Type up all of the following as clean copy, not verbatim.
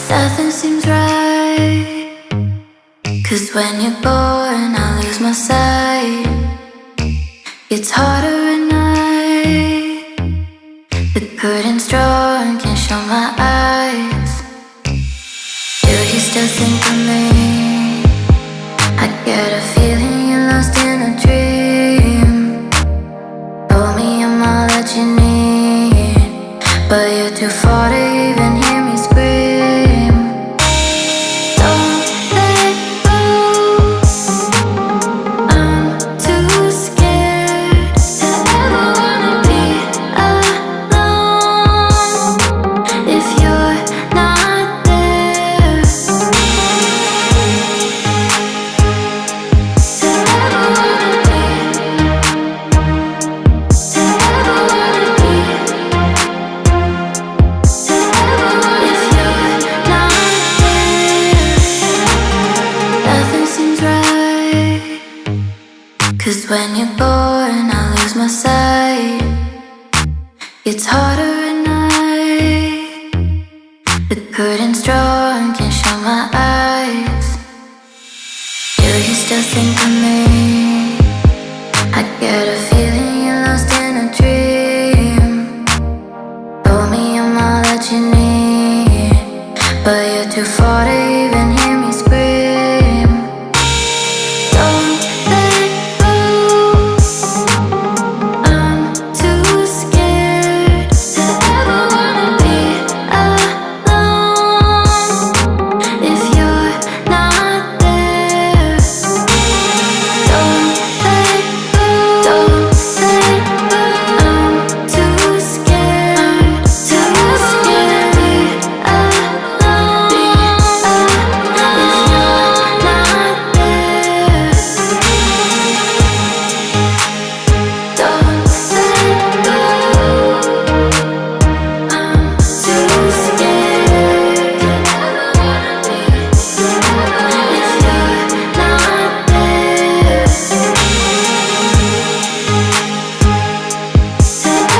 Nothing seems right. 'Cause when you're born, I lose my sight. It's harder at night. The curtain's drawn, can't show my eyes. Do you still think of me? I get a feeling you're lost in a dream. Told me I'm all that you need, but you're too far to even hear me scream. Don't let go, I'm too scared to ever wanna be alone. If you're not there, to ever wanna be, to ever wanna be, to ever wanna. If you're not there, nothing seems right. 'Cause when you're born, I lose my sight. It's harder at night. The curtain's drawn, can't show my eyes. Do you still think of me? I get a feeling you're lost in a dream. Told me I'm all that you need, but you're too far to even hear me scream. Don't let go, I'm too scared to ever wanna be alone. If you're not there, don't let go, don't let go. I'm too scared to be alone. If you're not there, don't let go. I'm too scared to ever wanna be. If you're not there, to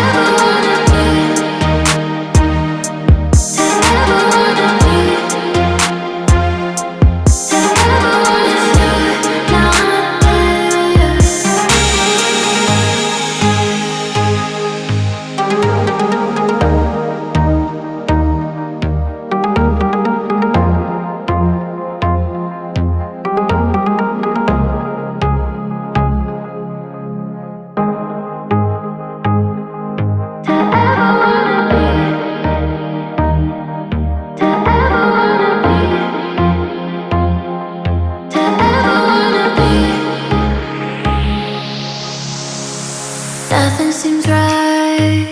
ever wanna be, to ever wanna be, to ever wanna. If you're not to ever wanna be, to ever wanna be, to ever wanna be. Nothing seems right.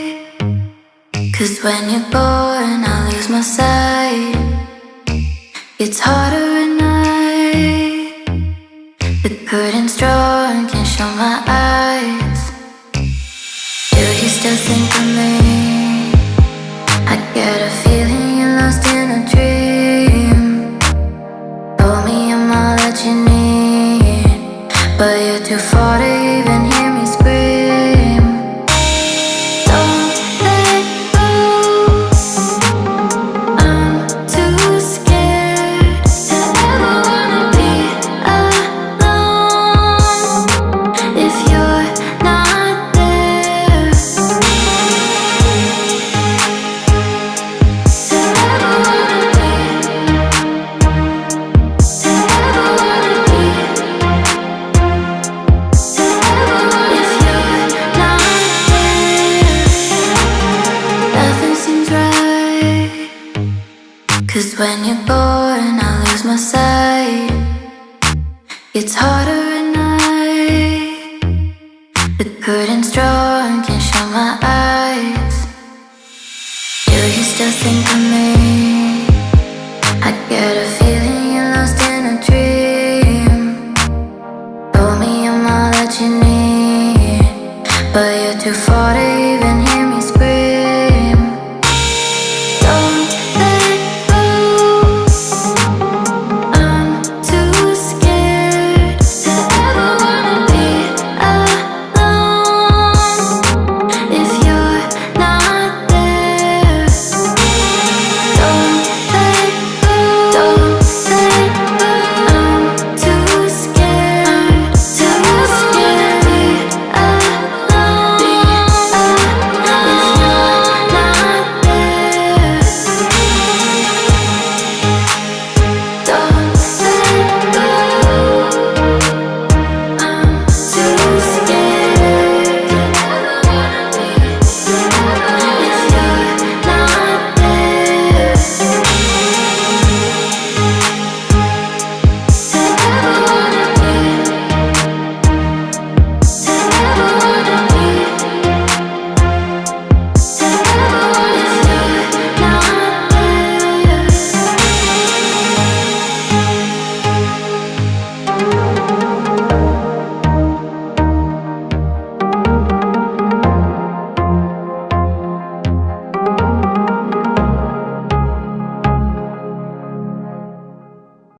'Cause when you're born, I lose my sight. It's harder at night. The curtain's drawn, can't show my eyes. Do you still think of me? I get a feeling you're lost in a dream. Told me I'm all that you need, but you're too far to even hear me scream. Don't let go, I'm too scared to ever wanna be alone. If you're not there, to ever wanna be, to ever wanna be, to ever wanna. If you're not there, nothing seems right. 'Cause when you're born, I lose my sight. It's harder